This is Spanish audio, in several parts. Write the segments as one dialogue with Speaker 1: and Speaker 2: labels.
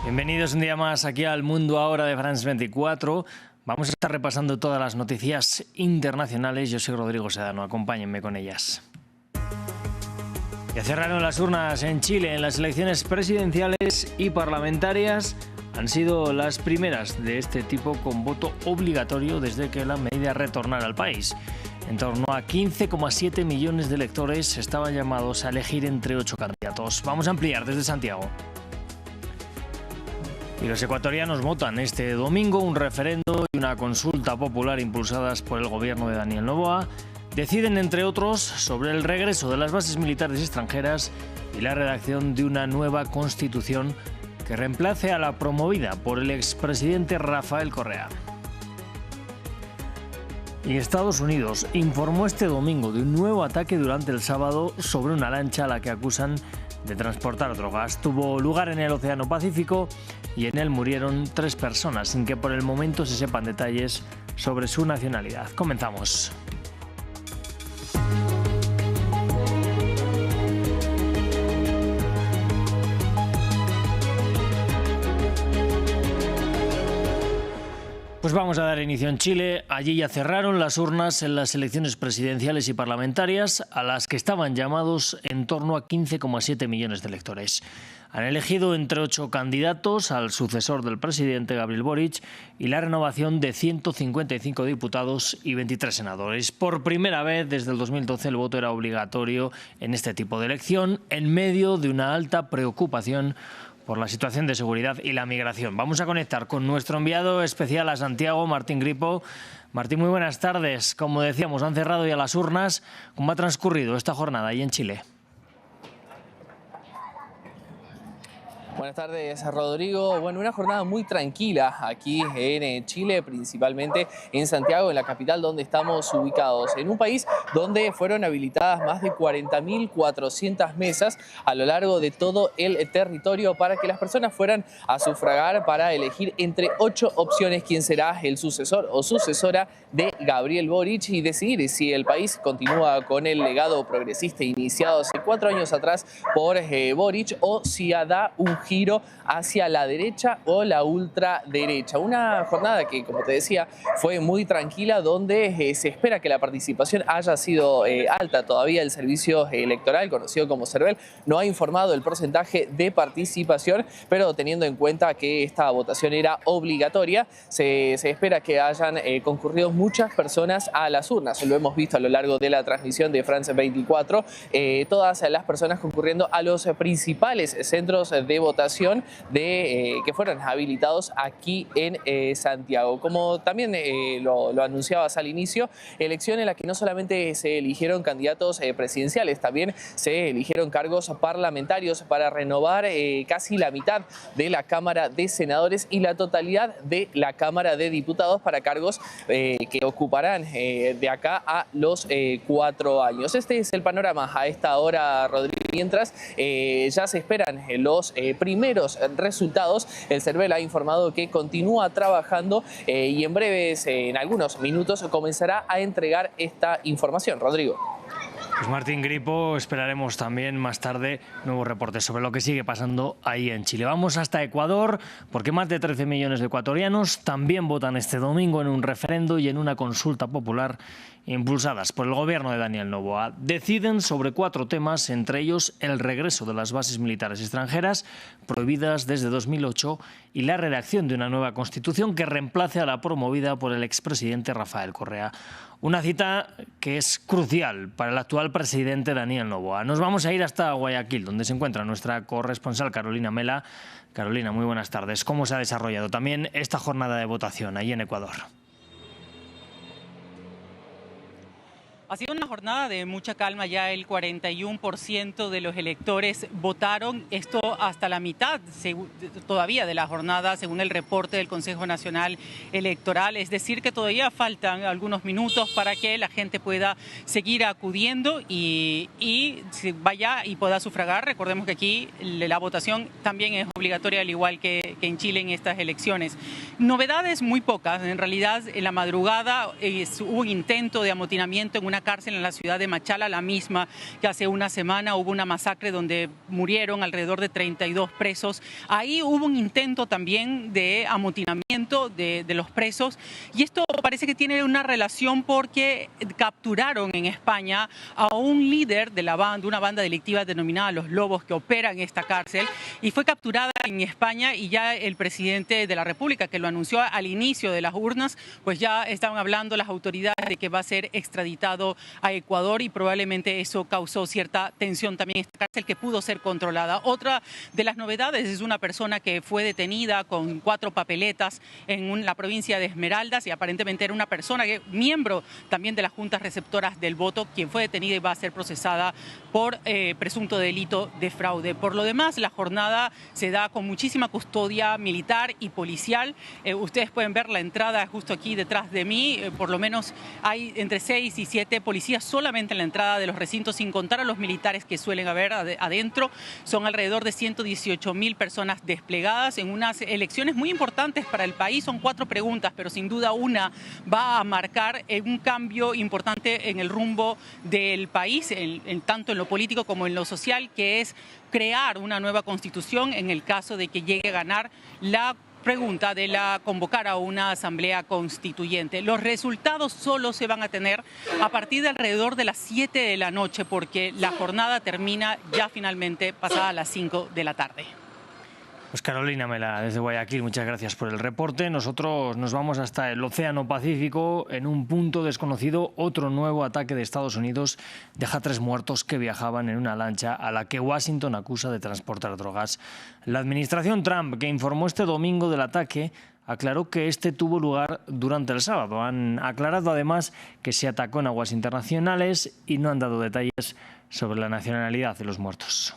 Speaker 1: Bienvenidos un día más aquí al Mundo Ahora de France 24. Vamos a estar repasando todas las noticias internacionales. Yo soy Rodrigo Sedano, acompáñenme con ellas. Ya cerraron las urnas en Chile en las elecciones presidenciales y parlamentarias. Han sido las primeras de este tipo con voto obligatorio desde que la medida retornara al país. En torno a 15,7 millones de electores estaban llamados a elegir entre 8 candidatos. Vamos a ampliar desde Santiago. Y los ecuatorianos votan este domingo un referendo y una consulta popular impulsadas por el gobierno de Daniel Noboa. Deciden, entre otros, sobre el regreso de las bases militares extranjeras y la redacción de una nueva constitución que reemplace a la promovida por el expresidente Rafael Correa. Y Estados Unidos informó este domingo de un nuevo ataque durante el sábado sobre una lancha a la que acusan de transportar drogas. Tuvo lugar en el Océano Pacífico y en él murieron 3 personas, sin que por el momento se sepan detalles sobre su nacionalidad. Comenzamos. Pues vamos a dar inicio en Chile. Allí ya cerraron las urnas en las elecciones presidenciales y parlamentarias, a las que estaban llamados en torno a 15,7 millones de electores. Han elegido entre 8 candidatos al sucesor del presidente Gabriel Boric y la renovación de 155 diputados y 23 senadores. Por primera vez desde el 2012 el voto era obligatorio en este tipo de elección, en medio de una alta preocupación por la situación de seguridad y la migración. Vamos a conectar con nuestro enviado especial a Santiago, Martín Gripo. Martín, muy buenas tardes. Como decíamos, han cerrado ya las urnas. ¿Cómo ha transcurrido esta jornada ahí en Chile?
Speaker 2: Buenas tardes, Rodrigo. Bueno, una jornada muy tranquila aquí en Chile, principalmente en Santiago, en la capital donde estamos ubicados, en un país donde fueron habilitadas más de 40.400 mesas a lo largo de todo el territorio para que las personas fueran a sufragar, para elegir entre 8 opciones quién será el sucesor o sucesora de Gabriel Boric y decidir si el país continúa con el legado progresista iniciado hace 4 años atrás por Boric o si da un giro hacia la derecha o la ultraderecha. Una jornada que, como te decía, fue muy tranquila, donde se espera que la participación haya sido alta. Todavía el servicio electoral, conocido como CERVEL, no ha informado el porcentaje de participación, pero teniendo en cuenta que esta votación era obligatoria, se espera que hayan concurrido muchas personas a las urnas. Lo hemos visto a lo largo de la transmisión de France 24, todas las personas concurriendo a los principales centros de votación que fueron habilitados aquí en Santiago. Como también lo anunciabas al inicio, elección en la que no solamente se eligieron candidatos presidenciales, también se eligieron cargos parlamentarios para renovar casi la mitad de la Cámara de Senadores y la totalidad de la Cámara de Diputados para cargos que ocuparán de acá a los 4 años. Este es el panorama a esta hora, Rodrigo. Mientras ya se esperan los primeros resultados, el CERVEL ha informado que continúa trabajando y en breves, en algunos minutos, comenzará a entregar esta información. Rodrigo.
Speaker 1: Pues Martín Gripo, esperaremos también más tarde nuevos reportes sobre lo que sigue pasando ahí en Chile. Vamos hasta Ecuador, porque más de 13 millones de ecuatorianos también votan este domingo en un referendo y en una consulta popular impulsadas por el gobierno de Daniel Noboa. Deciden sobre 4 temas, entre ellos el regreso de las bases militares extranjeras, prohibidas desde 2008, y la redacción de una nueva constitución que reemplace a la promovida por el expresidente Rafael Correa. Una cita que es crucial para el actual presidente Daniel Noboa. Nos vamos a ir hasta Guayaquil, donde se encuentra nuestra corresponsal Carolina Mela. Carolina, muy buenas tardes. ¿Cómo se ha desarrollado también esta jornada de votación ahí en Ecuador?
Speaker 3: Ha sido una jornada de mucha calma, ya el 41% de los electores votaron, esto hasta la mitad todavía de la jornada, según el reporte del Consejo Nacional Electoral, es decir que todavía faltan algunos minutos para que la gente pueda seguir acudiendo y vaya y pueda sufragar. Recordemos que aquí la votación también es obligatoria, al igual que en Chile en estas elecciones. Novedades muy pocas, en realidad en la madrugada hubo un intento de amotinamiento en una una cárcel en la ciudad de Machala, la misma que hace una semana hubo una masacre donde murieron alrededor de 32 presos. Ahí hubo un intento también de amotinamiento de los presos, y esto parece que tiene una relación porque capturaron en España a un líder de una banda delictiva denominada Los Lobos, que opera en esta cárcel, y fue capturada en España, y ya el presidente de la República, que lo anunció al inicio de las urnas, pues ya estaban hablando las autoridades de que va a ser extraditado a Ecuador, y probablemente eso causó cierta tensión también en esta cárcel, que pudo ser controlada. Otra de las novedades es una persona que fue detenida con 4 papeletas en la provincia de Esmeraldas, y aparentemente era una persona miembro también de las juntas receptoras del voto, quien fue detenida y va a ser procesada por presunto delito de fraude. Por lo demás, la jornada se da con muchísima custodia militar y policial. Ustedes pueden ver la entrada justo aquí detrás de mí. Por lo menos hay entre 6 y 7 policías solamente en la entrada de los recintos, sin contar a los militares que suelen haber adentro. Son alrededor de 118.000 personas desplegadas en unas elecciones muy importantes para el país. Son 4 preguntas, pero sin duda una va a marcar un cambio importante en el rumbo del país, tanto en lo político como en lo social, que es crear una nueva constitución en el caso de que llegue a ganar la pregunta de convocar a una asamblea constituyente. Los resultados solo se van a tener a partir de alrededor de las 7 de la noche, porque la jornada termina ya finalmente pasada las 5 de la tarde.
Speaker 1: Pues Carolina Mela, desde Guayaquil, muchas gracias por el reporte. Nosotros nos vamos hasta el Océano Pacífico. En un punto desconocido, otro nuevo ataque de Estados Unidos deja 3 muertos que viajaban en una lancha a la que Washington acusa de transportar drogas. La administración Trump, que informó este domingo del ataque, aclaró que este tuvo lugar durante el sábado. Han aclarado además que se atacó en aguas internacionales y no han dado detalles sobre la nacionalidad de los muertos.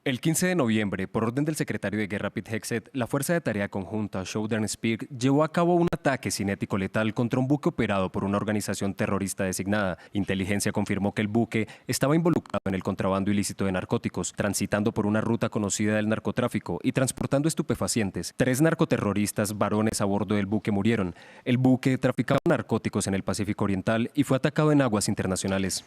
Speaker 4: El 15 de noviembre, por orden del secretario de Guerra Pete Hegseth, la Fuerza de Tarea Conjunta Southern Spear llevó a cabo un ataque cinético letal contra un buque operado por una organización terrorista designada. Inteligencia confirmó que el buque estaba involucrado en el contrabando ilícito de narcóticos, transitando por una ruta conocida del narcotráfico y transportando estupefacientes. 3 narcoterroristas varones a bordo del buque murieron. El buque traficaba narcóticos en el Pacífico Oriental y fue atacado en aguas internacionales.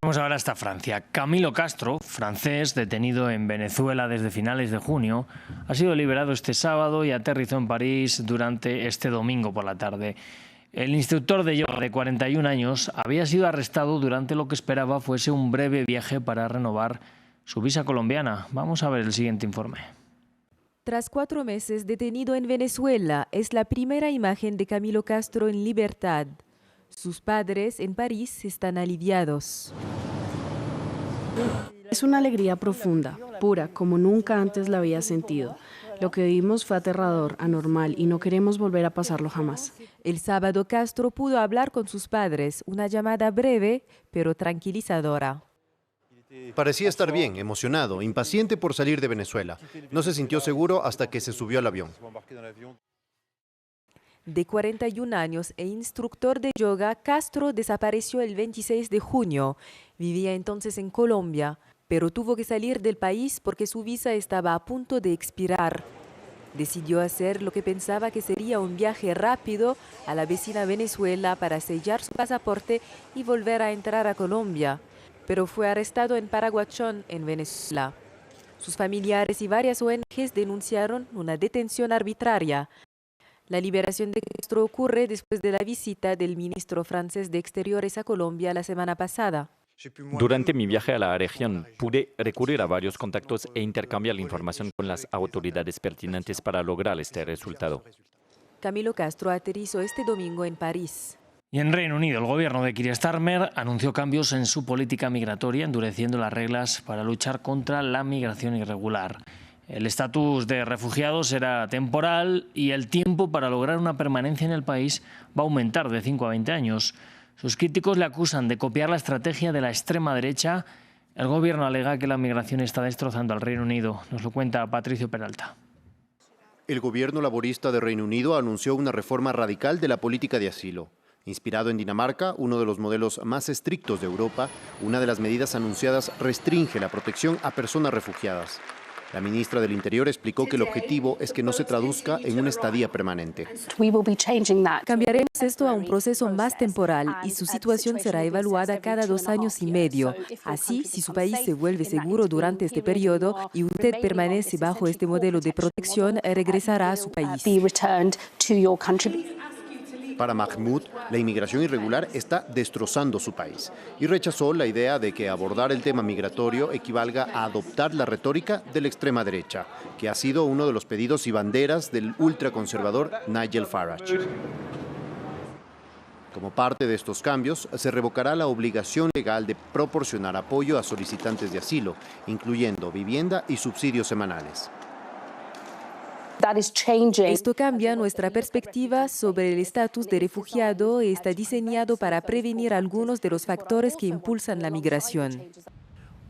Speaker 1: Vamos ahora hasta Francia. Camilo Castro, francés, detenido en Venezuela desde finales de junio, ha sido liberado este sábado y aterrizó en París durante este domingo por la tarde. El instructor de yoga de 41 años había sido arrestado durante lo que esperaba fuese un breve viaje para renovar su visa colombiana. Vamos a ver el siguiente informe.
Speaker 5: Tras 4 meses detenido en Venezuela, es la primera imagen de Camilo Castro en libertad. Sus padres en París están aliviados.
Speaker 6: Es una alegría profunda, pura, como nunca antes la había sentido. Lo que vimos fue aterrador, anormal, y no queremos volver a pasarlo jamás.
Speaker 5: El sábado Castro pudo hablar con sus padres, una llamada breve, pero tranquilizadora.
Speaker 7: Parecía estar bien, emocionado, impaciente por salir de Venezuela. No se sintió seguro hasta que se subió al avión.
Speaker 5: De 41 años e instructor de yoga, Castro desapareció el 26 de junio. Vivía entonces en Colombia, pero tuvo que salir del país porque su visa estaba a punto de expirar. Decidió hacer lo que pensaba que sería un viaje rápido a la vecina Venezuela para sellar su pasaporte y volver a entrar a Colombia, pero fue arrestado en Paraguachón, en Venezuela. Sus familiares y varias ONGs denunciaron una detención arbitraria. La liberación de Castro ocurre después de la visita del ministro francés de Exteriores a Colombia la semana pasada.
Speaker 8: Durante mi viaje a la región pude recurrir a varios contactos e intercambiar la información con las autoridades pertinentes para lograr este resultado.
Speaker 5: Camilo Castro aterrizó este domingo en París.
Speaker 1: Y en Reino Unido, el gobierno de Keir Starmer anunció cambios en su política migratoria, endureciendo las reglas para luchar contra la migración irregular. El estatus de refugiados será temporal y el tiempo para lograr una permanencia en el país va a aumentar de 5 a 20 años. Sus críticos le acusan de copiar la estrategia de la extrema derecha. El gobierno alega que la migración está destrozando al Reino Unido. Nos lo cuenta Patricio Peralta.
Speaker 7: El gobierno laborista de Reino Unido anunció una reforma radical de la política de asilo. Inspirado en Dinamarca, uno de los modelos más estrictos de Europa, una de las medidas anunciadas restringe la protección a personas refugiadas. La ministra del Interior explicó que el objetivo es que no se traduzca en una estadía permanente.
Speaker 5: Cambiaremos esto a un proceso más temporal y su situación será evaluada cada 2 años y medio. Así, si su país se vuelve seguro durante este periodo y usted permanece bajo este modelo de protección, regresará a su país.
Speaker 7: Para Mahmoud, la inmigración irregular está destrozando su país y rechazó la idea de que abordar el tema migratorio equivalga a adoptar la retórica de la extrema derecha, que ha sido uno de los pedidos y banderas del ultraconservador Nigel Farage. Como parte de estos cambios, se revocará la obligación legal de proporcionar apoyo a solicitantes de asilo, incluyendo vivienda y subsidios semanales.
Speaker 5: Esto cambia nuestra perspectiva sobre el estatus de refugiado y está diseñado para prevenir algunos de los factores que impulsan la migración.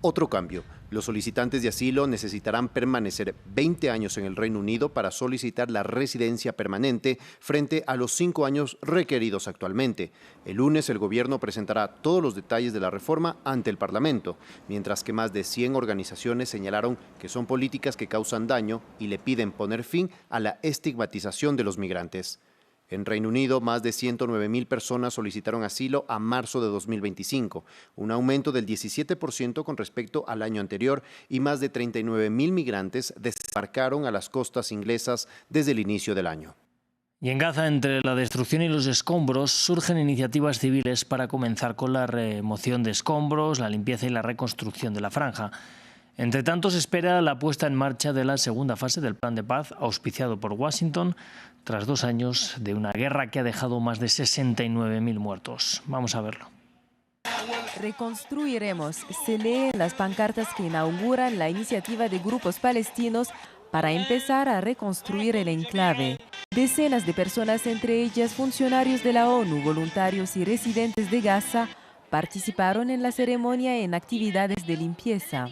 Speaker 7: Otro cambio, los solicitantes de asilo necesitarán permanecer 20 años en el Reino Unido para solicitar la residencia permanente frente a los 5 años requeridos actualmente. El lunes el gobierno presentará todos los detalles de la reforma ante el Parlamento, mientras que más de 100 organizaciones señalaron que son políticas que causan daño y le piden poner fin a la estigmatización de los migrantes. En Reino Unido, más de 109.000 personas solicitaron asilo a marzo de 2025, un aumento del 17% con respecto al año anterior, y más de 39.000 migrantes desembarcaron a las costas inglesas desde el inicio del año.
Speaker 1: Y en Gaza, entre la destrucción y los escombros, surgen iniciativas civiles para comenzar con la remoción de escombros, la limpieza y la reconstrucción de la franja. Entre tanto, se espera la puesta en marcha de la segunda fase del plan de paz auspiciado por Washington, tras 2 años de una guerra que ha dejado más de 69.000 muertos. Vamos a verlo.
Speaker 5: Reconstruiremos, se lee en las pancartas que inauguran la iniciativa de grupos palestinos para empezar a reconstruir el enclave. Decenas de personas, entre ellas funcionarios de la ONU, voluntarios y residentes de Gaza, participaron en la ceremonia en actividades de limpieza.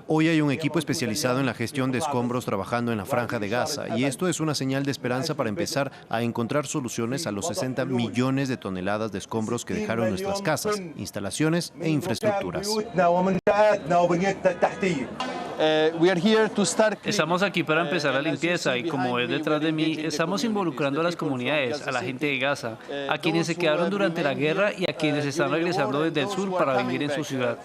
Speaker 7: Hoy hay un equipo especializado en la gestión de escombros trabajando en la Franja de Gaza, y esto es una señal de esperanza para empezar a encontrar soluciones a los 60 millones de toneladas de escombros que dejaron nuestras casas, instalaciones e infraestructuras.
Speaker 9: Estamos aquí para empezar la limpieza y, como ves detrás de mí, estamos involucrando a las comunidades, a la gente de Gaza, a quienes se quedaron durante la guerra y a quienes están regresando desde el sur para vivir en su ciudad.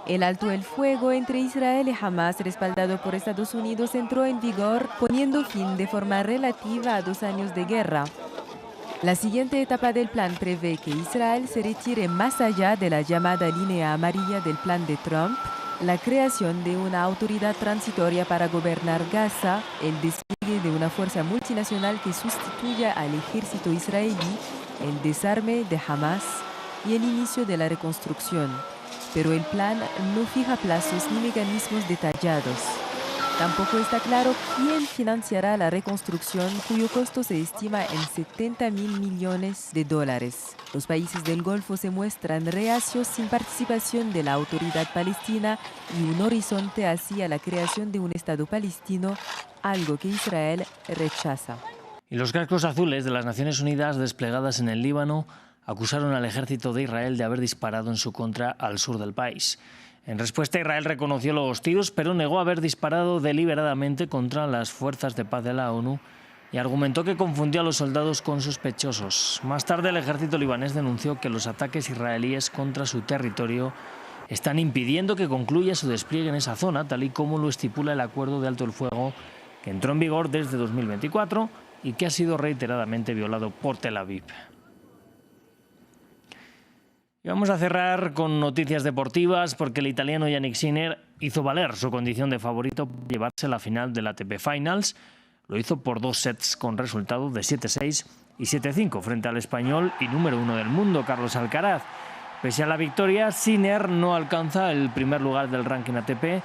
Speaker 5: El alto el fuego entre Israel y Hamas, respaldado por Estados Unidos, entró en vigor, poniendo fin de forma relativa a 2 años de guerra. La siguiente etapa del plan prevé que Israel se retire más allá de la llamada línea amarilla del plan de Trump, la creación de una autoridad transitoria para gobernar Gaza, el despliegue de una fuerza multinacional que sustituya al ejército israelí, el desarme de Hamas y el inicio de la reconstrucción. Pero el plan no fija plazos ni mecanismos detallados. Tampoco está claro quién financiará la reconstrucción, cuyo costo se estima en $70.000 millones. Los países del Golfo se muestran reacios sin participación de la autoridad palestina y un horizonte hacia la creación de un Estado palestino, algo que Israel rechaza.
Speaker 1: Y los cascos azules de las Naciones Unidas desplegadas en el Líbano acusaron al ejército de Israel de haber disparado en su contra al sur del país. En respuesta, Israel reconoció los tiros, pero negó haber disparado deliberadamente contra las fuerzas de paz de la ONU y argumentó que confundió a los soldados con sospechosos. Más tarde, el ejército libanés denunció que los ataques israelíes contra su territorio están impidiendo que concluya su despliegue en esa zona, tal y como lo estipula el acuerdo de alto el fuego que entró en vigor desde 2024 y que ha sido reiteradamente violado por Tel Aviv. Y vamos a cerrar con noticias deportivas, porque el italiano Yannick Sinner hizo valer su condición de favorito para llevarse a la final del ATP Finals. Lo hizo por 2 sets con resultado de 7-6 y 7-5 frente al español y número 1 del mundo, Carlos Alcaraz. Pese a la victoria, Sinner no alcanza el primer lugar del ranking ATP,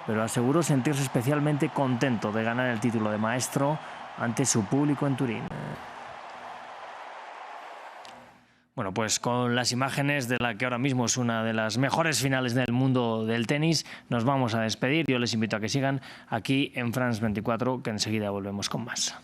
Speaker 1: pero aseguró sentirse especialmente contento de ganar el título de maestro ante su público en Turín. Bueno, pues con las imágenes de la que ahora mismo es una de las mejores finales del mundo del tenis, nos vamos a despedir. Yo les invito a que sigan aquí en France 24, que enseguida volvemos con más.